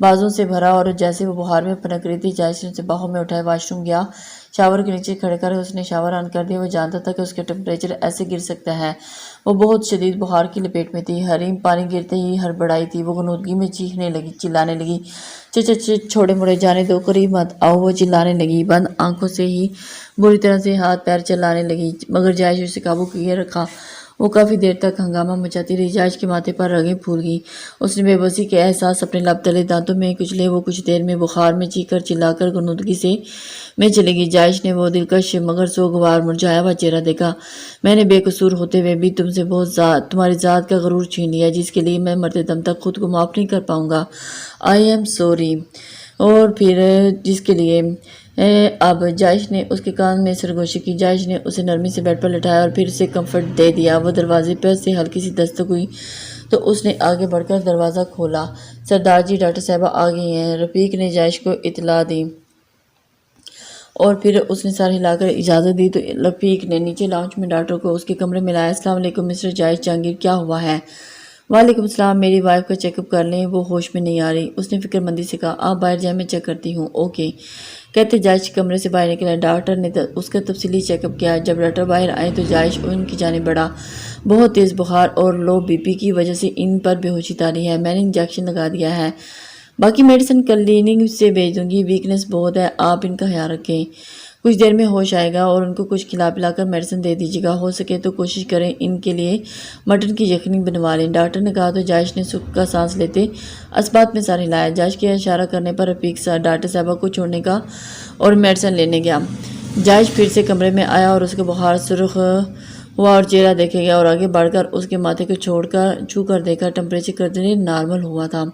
بازوں سے بھرا اور جیسے وہ بخار میں پنک رہی تھی۔ جائش نے اسے باہوں میں اٹھائے واش روم گیا، شاور کے نیچے کھڑے کر اس نے شاور آن کر دیا۔ وہ جانتا تھا کہ اس کا ٹمپریچر ایسے گر سکتا ہے۔ وہ بہت شدید بخار کی لپیٹ میں تھی۔ حریم پانی گرتے ہی ہڑبڑائی تھی۔ وہ غنودگی میں چلانے لگی، چھوڑے مڑے جانے دو، قریب مت آؤ۔ وہ چلانے لگی، بند آنکھوں سے ہی بری طرح سے ہاتھ پیر چلانے لگی، مگر جائش اسے قابو کیے رکھا۔ وہ کافی دیر تک ہنگامہ مچاتی رہی۔ جائش کے ماتھے پر رگیں پھول گئیں۔ اس نے بے بسی کے احساس اپنے لب تلے دانتوں میں کچلے۔ وہ کچھ دیر میں بخار میں چیخ کر چلا کر غنودگی میں چلے گی۔ جائش نے وہ دلکش مگر سوگوار مرجھایا ہوا چہرہ دیکھا۔ میں نے بے قصور ہوتے ہوئے بھی تم سے تمہاری ذات کا غرور چھین لیا، جس کے لیے میں مرتے دم تک خود کو معاف نہیں کر پاؤں گا۔ I am sorry. اور پھر جس کے لیے اب جائش نے اس کے کان میں سرگوشی کی۔ جائش نے اسے نرمی سے بیڈ پر لٹایا اور پھر اسے کمفرٹ دے دیا۔ وہ دروازے پر سے ہلکی سی دستک ہوئی تو اس نے آگے بڑھ کر دروازہ کھولا۔ سردار جی، ڈاکٹر صاحبہ آ گئی ہیں، رفیق نے جائش کو اطلاع دی اور پھر اس نے سر ہلا کر اجازت دی تو رفیق نے نیچے لاؤنج میں ڈاکٹر کو اس کے کمرے میں لایا۔ السلام علیکم مسٹر جائش جہانگیر، کیا ہوا ہے؟ وعلیکم السلام، میری وائف کا چیک اپ کر لیں، وہ ہوش میں نہیں آ رہی۔ اس نے فکر مندی سے کہا۔ آپ باہر جائیں، میں چیک کرتی ہوں۔ اوکے کہتے جائش کمرے سے باہر نکلا۔ ڈاکٹر نے اس کا تفصیلی چیک اپ کیا۔ جب ڈاکٹر باہر آئے تو جائش ان کی جانب بڑھا۔ بہت تیز بخار اور لو بی پی کی وجہ سے ان پر بے ہوشی طاری ہے، میں نے انجیکشن لگا دیا ہے، باقی میڈیسن کلینک سے بھیج دوں گی، ویکنس بہت ہے، آپ ان کا خیال رکھیں، کچھ دیر میں ہوش آئے گا اور ان کو کچھ کھلا پلا کر میڈیسن دے دیجیے گا، ہو سکے تو کوشش کریں ان کے لیے مٹن کی یخنی بنوا لیں، ڈاکٹر نے کہا تو جائش نے سکھ کا سانس لیتے اثبات میں سر ہلایا۔ جائش کے اشارہ کرنے پر رفیق ڈاکٹر صاحبہ کو چھوڑنے کا اور میڈیسن لینے گیا۔ جائش پھر سے کمرے میں آیا اور اس کا بخار سرخ ہوا اور چہرہ دیکھے گیا اور آگے بڑھ کر اس کے ماتھے کو چھو کر دیکھا، ٹمپریچر قدرے نارمل ہوا تھا۔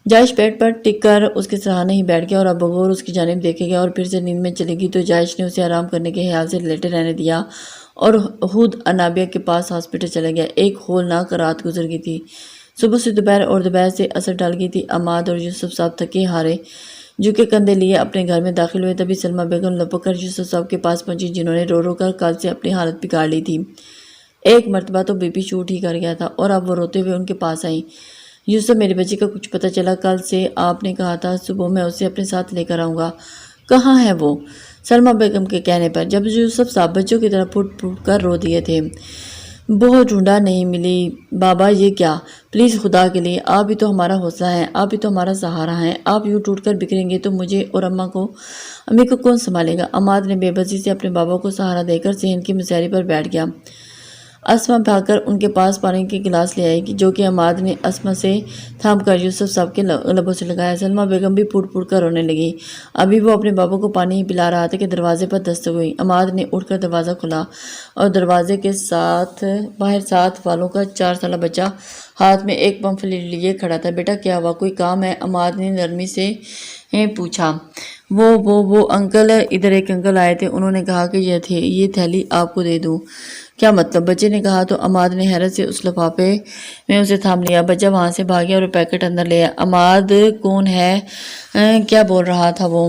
جائش بیڈ پر ٹک کر اس کے سراہنے ہی بیٹھ گیا اور اب بغور اس کی جانب دیکھے گیا اور پھر سے نیند میں چلے گی تو جائش نے اسے آرام کرنے کے خیال سے لیٹے رہنے دیا اور خود انابیہ کے پاس ہاسپٹل چلا گیا۔ ایک ہولناک رات گزر گئی تھی۔ صبح سے دوپہر اور دوپہر سے عصر ڈال گئی تھی۔ عماد اور یوسف صاحب تھکے ہارے جھکے کندھے لیے اپنے گھر میں داخل ہوئے، تبھی سلمہ بیگم لپک کر یوسف صاحب کے پاس پہنچی، جنہوں نے رو رو کر کل سے اپنی حالت بگاڑ لی تھی۔ ایک مرتبہ تو بی پی شوٹ ہی کر گیا تھا اور اب وہ روتے ہوئے ان کے پاس آئیں۔ یوسف، میرے بچے کا کچھ پتہ چلا؟ کل سے آپ نے کہا تھا صبح میں اسے اپنے ساتھ لے کر آؤں گا، کہاں ہے وہ؟ سلمہ بیگم کے کہنے پر جب یوسف صاحب بچوں کی طرح پھٹ پھٹ کر رو دیے تھے۔ بہت ڈھونڈا، نہیں ملی۔ بابا یہ کیا؟ پلیز خدا کے لیے، آپ بھی تو ہمارا حوصلہ ہیں، آپ بھی تو ہمارا سہارا ہیں، آپ یوں ٹوٹ کر بکھریں گے تو مجھے اور امی کو کون سنبھالے گا؟ عماد نے بے بسی سے اپنے بابا کو سہارا دے کر صحن کی مسہری پر بیٹھ گیا۔ اسما بھاگ کر ان کے پاس پانی کے گلاس لے آئی جو کہ عماد نے اسما سے تھام کر یوسف صاحب کے لبوں سے لگایا۔ سلمہ بیگم بھی پھوٹ پھوٹ کر رونے لگی۔ ابھی وہ اپنے بابا کو پانی ہی پلا رہا تھا کہ دروازے پر دستک ہوئی۔ عماد نے اٹھ کر دروازہ کھولا اور دروازے کے باہر 7 والوں کا 4 سالہ بچہ ہاتھ میں ایک پمفلٹ لیے کھڑا تھا۔ بیٹا کیا ہوا، کوئی کام ہے؟ عماد نے نرمی سے پوچھا۔ وہ انکل، ادھر ایک انکل آئے تھے، انہوں نے کہا کہ یہ تھیلی آپ کو دے دوں۔ کیا مطلب؟ بچے نے کہا تو عماد نے حیرت سے اس لفافے میں اسے تھام لیا۔ بچہ وہاں سے بھاگ گیا اور پیکٹ اندر لے آیا۔ عماد کون ہے؟ کیا بول رہا تھا وہ؟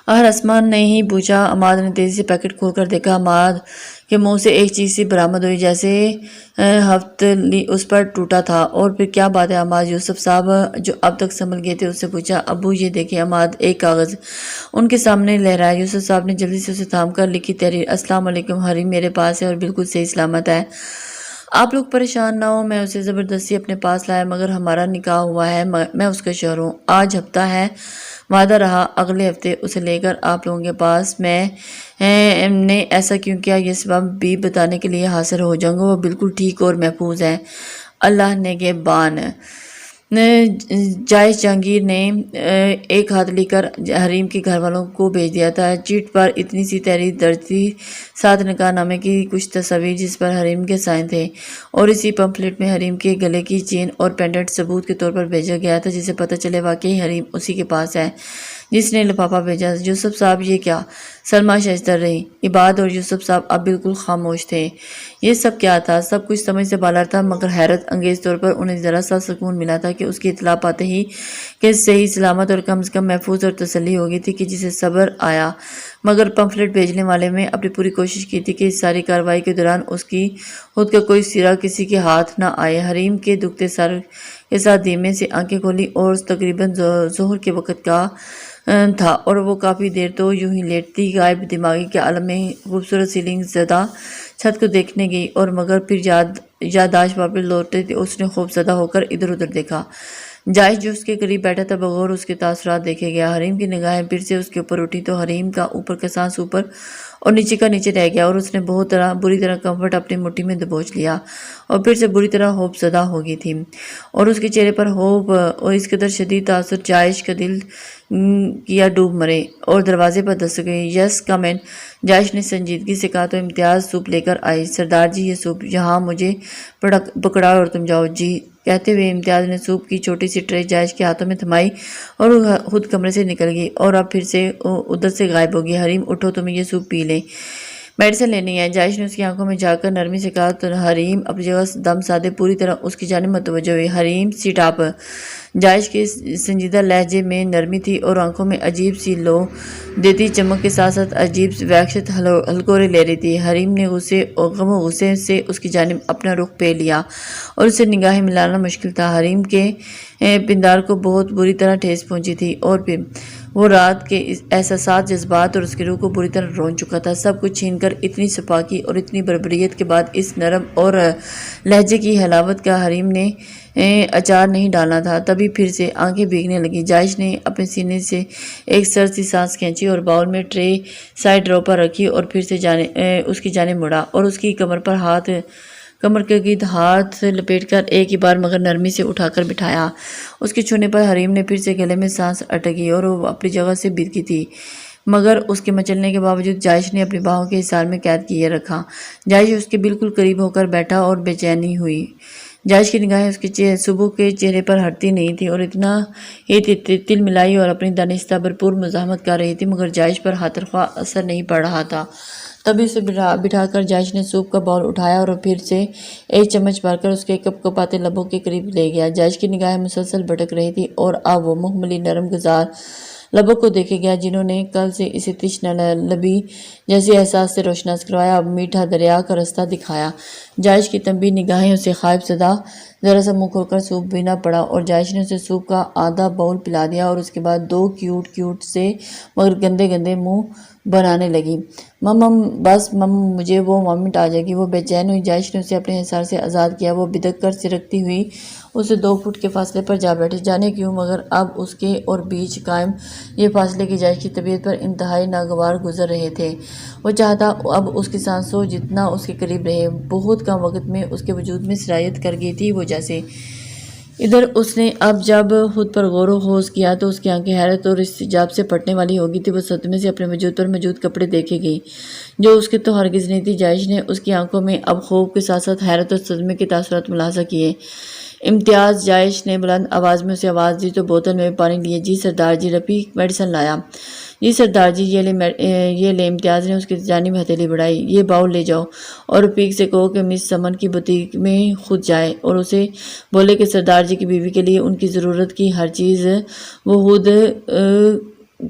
اسما نے ہی پوچھا۔ عماد نے تیزی سے پیکٹ کھول کر دیکھا۔ عماد کے منہ سے ایک چیز سی برآمد ہوئی جیسے ہفتلی اس پر ٹوٹا تھا۔ اور پھر کیا بات ہے عماد؟ یوسف صاحب جو اب تک سنبھل گئے تھے اس سے پوچھا۔ ابو یہ دیکھیں۔ عماد ایک کاغذ ان کے سامنے لہرایا۔ یوسف صاحب نے جلدی سے اسے تھام کر لکھی تحریر۔ السلام علیکم، حریم میرے پاس ہے اور بالکل صحیح سلامت ہے، آپ لوگ پریشان نہ ہوں، میں اسے زبردستی اپنے پاس لایا مگر ہمارا نکاح ہوا ہے، میں اس کا شوہر ہوں، آج ہفتہ ہے، وعدہ رہا اگلے ہفتے اسے لے کر آپ لوگوں کے پاس، میں نے ایسا کیوں کیا یہ سبب بھی بتانے کے لیے حاضر ہو جاؤں گا، وہ بالکل ٹھیک اور محفوظ ہے، اللہ نگہبان۔ جائش جہانگیر نے ایک ہاتھ لے کر حریم کے گھر والوں کو بھیج دیا تھا۔ چٹ پر اتنی سی تحریر درج تھی، 7 نکاح نامے کی کچھ تصاویر جس پر حریم کے سائن تھے، اور اسی پمفلٹ میں حریم کے گلے کی چین اور پینڈنٹ ثبوت کے طور پر بھیجا گیا تھا، جسے پتہ چلے واقعی حریم اسی کے پاس ہے جس نے لفافہ بھیجا۔ یوسف صاحب یہ کیا؟ سلمہ ششدر رہی۔ عباد اور یوسف صاحب اب بالکل خاموش تھے۔ یہ سب کیا تھا؟ سب کچھ سمجھ سے باہر تھا، مگر حیرت انگیز طور پر انہیں ذرا سا سکون ملا تھا کہ اس کی اطلاع پاتے ہی کہ صحیح سلامت اور کم از کم محفوظ اور تسلی ہو گئی تھی کہ جسے صبر آیا مگر پمفلٹ بھیجنے والے میں اپنی پوری کوشش کی تھی کہ اس ساری کارروائی کے دوران اس کی خود کا کوئی سرا کسی کے ہاتھ نہ آئے۔ حریم کے دکھتے سر کے ساتھ دھیمے سے آنکھیں کھولی اور تقریباً ظہر کے وقت کا تھا اور وہ کافی دیر تو یوں ہی لیٹتی غائب دماغی کے عالم میں خوبصورت سیلنگ زدہ چھت کو دیکھنے گئی، اور مگر پھر یادداشت واپس لوٹتے اس نے خوف زدہ ہو کر ادھر ادھر دیکھا۔ جائش جو اس کے قریب بیٹھا تھا بغور اس کے تاثرات دیکھے گیا۔ حریم کی نگاہیں پھر سے اس کے اوپر اٹھی تو حریم کا اوپر کا سانس اوپر اور نیچے کا نیچے رہ گیا، اور اس نے بری طرح کمفرٹ اپنی مٹھی میں دبوچ لیا اور پھر سے بری طرح خوف زدہ ہو گئی تھی، اور اس کے چہرے پر خوف اور اس قدر شدید تاثر جائش کا دل کیا ڈوب مرے، اور دروازے پر دستک ہوئی۔ یس کم ان، جائش نے سنجیدگی سے کہا تو امتیاز سوپ لے کر آئی۔ سردار جی یہ سوپ یہاں مجھے پکڑا اور تم جاؤ۔ جی کہتے ہوئے امتیاز نے سوپ کی چھوٹی سی ٹرے جائش کے ہاتھوں میں تھمائی اور خود کمرے سے نکل گئی، اور اب پھر سے ادھر سے غائب ہو گئی۔ حریم اٹھو، تمہیں یہ سوپ پی لیں، میڈیسن لینی ہے، جائش نے اس کی آنکھوں میں جا کر نرمی سے کہا تو حریم اپنی جگہ دم سادے پوری طرح اس کی جانب متوجہ ہوئی۔ حریم سیٹ اپ، جائش کے سنجیدہ لہجے میں نرمی تھی اور آنکھوں میں عجیب سی لو دیتی چمک کے ساتھ ساتھ عجیب وحشت ہلکورے لے رہی تھی۔ حریم نے غم و غصے سے اس کی جانب اپنا رخ پھیر لیا اور اسے نگاہیں ملانا مشکل تھا۔ حریم کے پندار کو بہت بری طرح ٹھیس پہنچی تھی، اور پھر وہ رات کے احساسات، جذبات اور اس کی روح کو بری طرح رون چکا تھا۔ سب کچھ چھین کر اتنی سفاکی اور اتنی بربریت کے بعد اس نرم اور لہجے کی حلاوت کا حریم نے اچار نہیں ڈالنا تھا۔ تبھی پھر سے آنکھیں بھیگنے لگی۔ جائش نے اپنے سینے سے ایک سر سی سانس کھینچی اور باؤل میں ٹرے سائڈ ڈرا پر رکھی اور پھر سے اس کی جانب مڑا اور اس کی کمر کے گرد ہاتھ لپیٹ کر ایک ہی بار مگر نرمی سے اٹھا کر بٹھایا۔ اس کے چھونے پر حریم نے پھر سے گلے میں سانس اٹکی اور وہ اپنی جگہ سے بدکی تھی، مگر اس کے مچلنے کے باوجود جائش نے اپنی باہوں کے حصار میں قید کیے رکھا۔ جائش اس کے بالکل قریب ہو کر بیٹھا اور بے چینی ہوئی۔ جائش کی نگاہیں اس کے صبح کے چہرے پر ہٹتی نہیں تھی اور اتنا ہی تل ملائی اور اپنی دانستہ بھرپور مزاحمت کر رہی تھی، مگر جائش پر ہاترخواہ اثر نہیں پڑ رہا تھا۔ تبھی اسے بٹھا کر جائش نے سوپ کا باؤل اٹھایا اور پھر سے ایک چمچ بھر کر اس کے کپکپاتے لبوں کے قریب لے گیا۔ جائش کی نگاہیں مسلسل بھٹک رہی تھی اور اب وہ منہ ملی نرم گزار لبوں کو دیکھے گیا جنہوں نے کل سے اسے تشنہ لبی جیسے احساس سے روشناس کروایا، اب میٹھا دریا کا رستہ دکھایا۔ جائش کی تنبیہ نگاہیں اسے خائب زدہ ذرا سا منہ کھول کر سوپ پینا پڑا، اور جائش نے اسے سوپ کا آدھا باؤل پلا دیا اور اس کے بعد دو کیوٹ سے مگر گندے منہ بنانے لگی۔ بس مجھے وہ مومنٹ آ جائے گی۔ وہ بے چین ہوئی۔ جائش نے اسے اپنے حصار سے آزاد کیا۔ وہ بدک کر سرکتی ہوئی اسے 2 فٹ کے فاصلے پر جا بیٹھی۔ جانے کیوں مگر اب اس کے اور بیچ قائم یہ فاصلے کی جائش کی طبیعت پر انتہائی ناگوار گزر رہے تھے۔ وہ چاہتا اب اس کی سانسوں جتنا اس کے قریب رہے۔ بہت کم وقت میں اس کے وجود میں سرایت کر گئی تھی وہ جیسے۔ ادھر اس نے اب جب خود پر غور و خوض کیا تو اس کی آنکھیں حیرت اور استعجاب سے پھٹنے والی ہو گئی تھی۔ وہ صدمے سے اپنے وجود پر موجود کپڑے دیکھے گئی جو اس کے تو ہرگز نہیں تھی۔ جائش نے اس کی آنکھوں میں اب خوف کے ساتھ ساتھ حیرت اور صدمے کے تاثرات ملاحظہ کیے۔ امتیاز، جائش نے بلند آواز میں اسے آواز دی تو بوتل میں پانی لیے۔ جی سردار جی، رفیق میڈیسن لایا۔ جی سردار جی، یہ لے۔ امتیاز نے اس کی جانب ہتھیلی بڑھائی۔ یہ باؤل لے جاؤ اور رفیق سے کہو کہ مس سمن کی بوتیک میں خود جائے اور اسے بولے کہ سردار جی کی بیوی کے لیے ان کی ضرورت کی ہر چیز وہ خود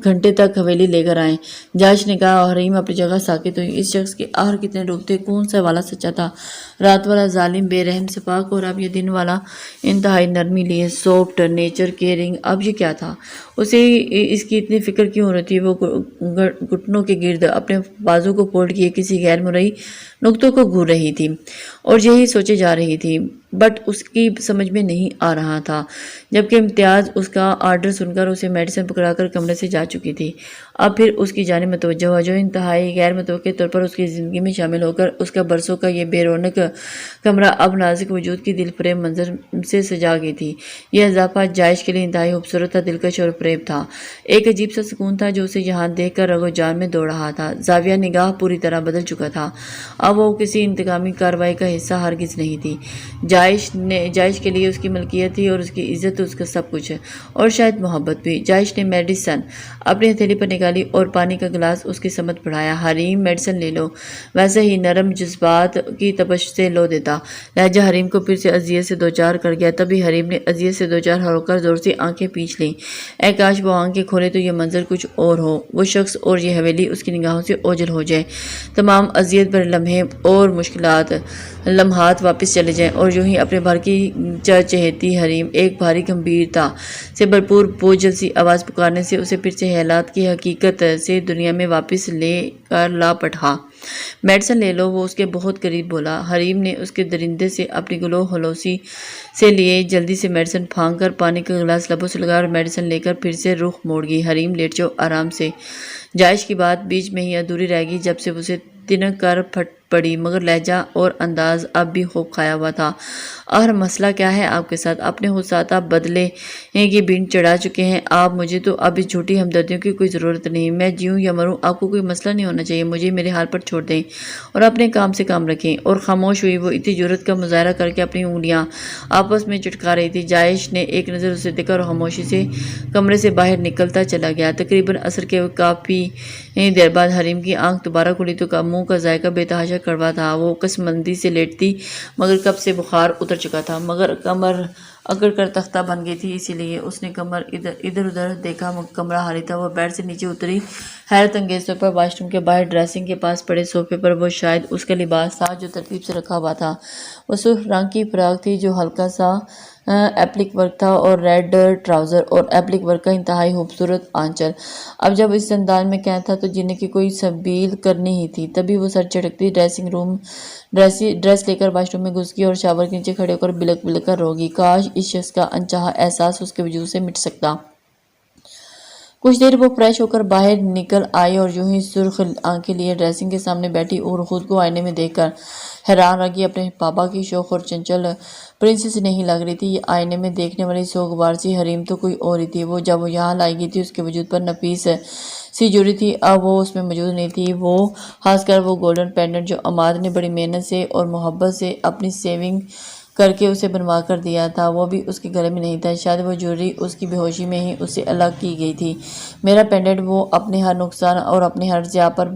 گھنٹے تک حویلی لے کر آئیں۔ جائش نے کہا۔ حریم اپنی جگہ ساکت ہوئی۔ اس شخص کے آہر کتنے ڈوبتے، کون سا والا سچا تھا، رات والا ظالم بے رحم سپاک، اور اب یہ دن والا انتہائی نرمی لیے سافٹ نیچر کیئرنگ، اب یہ کیا تھا؟ اسے اس کی اتنی فکر کیوں ہو رہی تھی؟ وہ گھٹنوں کے گرد اپنے بازو کو فولڈ کیے کسی غیر مرئی نقطوں کو گھور رہی تھی اور یہی سوچے جا رہی تھی، بٹ اس کی سمجھ میں نہیں آ رہا تھا، جبکہ امتیاز اس کا آرڈر سن کر اسے میڈیسن پکڑا کر کمرے سے جا چکی تھی۔ اب پھر اس کی جانب متوجہ ہوا جو انتہائی غیر متوقع طور پر اس کی زندگی میں شامل ہو کر اس کا برسوں کا یہ بے رونق کمرہ اب نازک وجود کی دل فریب منظر سے سجا گئی تھی۔ یہ اضافہ جائش کے لیے انتہائی خوبصورت تھا، دلکش اور فریب تھا۔ ایک عجیب سا سکون تھا جو اسے یہاں دیکھ کر رگ و جان میں دوڑ رہا تھا۔ زاویہ نگاہ پوری طرح بدل چکا تھا، اب وہ کسی انتقامی کارروائی کا حصہ ہرگز نہیں تھی۔ جائش کے لیے اس کی ملکیت تھی اور اس کی عزت، اس کا سب کچھ، اور شاید محبت بھی۔ جائش نے میڈیسن اپنی ہتھیلی پر نگاہ نکالی اور پانی کا گلاس اس کی سمت بڑھایا۔ حریم میڈیسن لے لو، ویسے ہی نرم جذبات کی تپش سے لو دیتا۔ لہجہ حریم کو پھر سے اذیت سے دوچار کر گیا۔ تبھی حریم نے اذیت سے دوچار ہو کر زور سے آنکھیں پینچ لیں۔ اے کاش وہ آنکھیں کھولے تو یہ منظر کچھ اور ہو، وہ شخص اور یہ حویلی اس کی نگاہوں سے اوجھل ہو جائے، تمام اذیت بھرے لمحے اور مشکلات لمحات واپس چلے جائیں، اور یوں ہی اپنے بھر کی چہچہاتی حریم ایک بھاری گمبھیرتا سے بھرپور بوجھل سی آواز پکارنے سے اسے پھر سے حالات کی حقیقت سے دنیا میں واپس لے کر لا پٹھا۔ میڈیسن لے لو، وہ اس کے بہت قریب بولا۔ حریم نے اس کے درندے سے اپنی گلو ہلوسی سے لیے، جلدی سے میڈیسن پھانک کر پانی کا گلاس لبوں سے لگا اور میڈیسن لے کر پھر سے رخ موڑ گئی۔ حریم لیٹ جاؤ آرام سے۔ جائش کی بات بیچ میں ہی ادھوری رہ گئی جب سے اسے تنک کر پھٹ پڑی، مگر لہجہ اور انداز اب بھی خوب کھایا ہوا تھا۔ آخر مسئلہ کیا ہے آپ کے ساتھ؟ اپنے حسات آپ بدلے کی بینٹ چڑھا چکے ہیں آپ، مجھے تو اب اس جھوٹی ہمدردیوں کی کوئی ضرورت نہیں، میں جیوں یا مروں آپ کو کوئی مسئلہ نہیں ہونا چاہیے، مجھے میرے حال پر چھوڑ دیں اور اپنے کام سے کام رکھیں۔ اور خاموش ہوئی۔ وہ اتنی جرأت کا مظاہرہ کر کے اپنی انگلیاں آپس میں چٹکا رہی تھی۔ جائش نے ایک نظر اسے دیکھا اور خاموشی سے کمرے سے باہر نکلتا چلا گیا۔ تقریباً عصر کے کافی دیر بعد حریم کی آنکھ دوبارہ کھلی تو منہ کا ذائقہ بے تحاشا کڑوا تھا۔ وہ قسمندی سے لیٹتی مگر کب سے بخار اتر چکا تھا، مگر کمر اکڑ کر تختہ بن گئی تھی، اسی لیے اس نے کمر ادھر ادھر دیکھا، کمرہ خالی تھا۔ وہ بیڈ سے نیچے اتری، حیرت انگیز طور پر واش روم کے باہر ڈریسنگ کے پاس پڑے صوفے پر وہ شاید اس کا لباس تھا جو ترتیب سے رکھا ہوا تھا۔ وہ سرخ رنگ کی فراق تھی جو ہلکا سا ایپلک ورک تھا اور ریڈ ٹراؤزر اور ایپلک ورک کا انتہائی خوبصورت آنچل۔ اب جب اس زندان میں قید تھا تو جینے کی کوئی سبیل کرنی ہی تھی۔ تبھی وہ سر جھٹکتی ڈریس لے کر واش روم میں گھس گئی اور شاور کے نیچے کھڑے ہو کر بلک بلک کر رو گئی۔ کاش اس شخص کا انچاہا احساس اس کے وجود سے مٹ سکتا۔ کچھ دیر وہ فریش ہو کر باہر نکل آئی اور یوں ہی سرخ آنکھیں لیے ڈریسنگ کے سامنے بیٹھی اور خود کو آئینے میں دیکھ کر حیران رہ گئی۔ اپنے پاپا کی شوخ اور چنچل پرنسس نہیں لگ رہی تھی یہ آئینے میں دیکھنے والی سوگوار سی حریم تو کوئی اور ہی تھی۔ وہ جب وہ یہاں لائی گئی تھی اس کے وجود پر نفیس سی جوڑی تھی، اب وہ اس میں موجود نہیں تھی، وہ خاص کر وہ گولڈن پینڈنٹ جو عماد نے بڑی محنت سے اور محبت سے اپنی سیونگ کر کے اسے بنوا کر دیا تھا، وہ بھی اس کے گلے میں نہیں تھا۔ شاید وہ جوڑی اس کی بے ہوشی میں ہی اس سے الگ کی گئی تھی۔ میرا پینڈنٹ، وہ اپنے ہر نقصان اور اپنے ہر ضیاع پر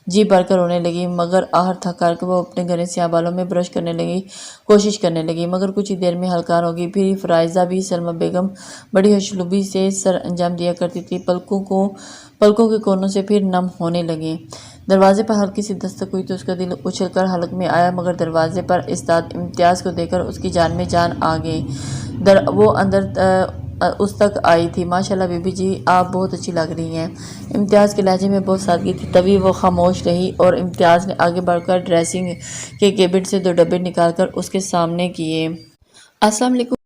جی بھر کر رونے لگی، مگر آخر تھک کر کے وہ اپنے گھنے سیاہ بالوں میں برش کرنے لگی، کوشش کرنے لگی، مگر کچھ ہی دیر میں ہلکان ہو گئی۔ پھر فائزہ بھی سلمیٰ بیگم بڑی ہوشلوبی سے سر انجام دیا کرتی تھی، پلکوں کے کونوں سے پھر نم ہونے لگیں۔ دروازے پر ہلکی سی دستک ہوئی تو اس کا دل اچھل کر حلق میں آیا، مگر دروازے پر استاد امتیاز کو دیکھ کر اس کی جان میں جان آ گئی۔ وہ اندر اس تک آئی تھی۔ ماشاءاللہ بی بی جی، آپ بہت اچھی لگ رہی ہیں۔ امتیاز کے لہجے میں بہت سادگی تھی، تبھی وہ خاموش رہی اور امتیاز نے آگے بڑھ کر ڈریسنگ کے کیبن سے 2 ڈبے نکال کر اس کے سامنے کیے۔ السلام علیکم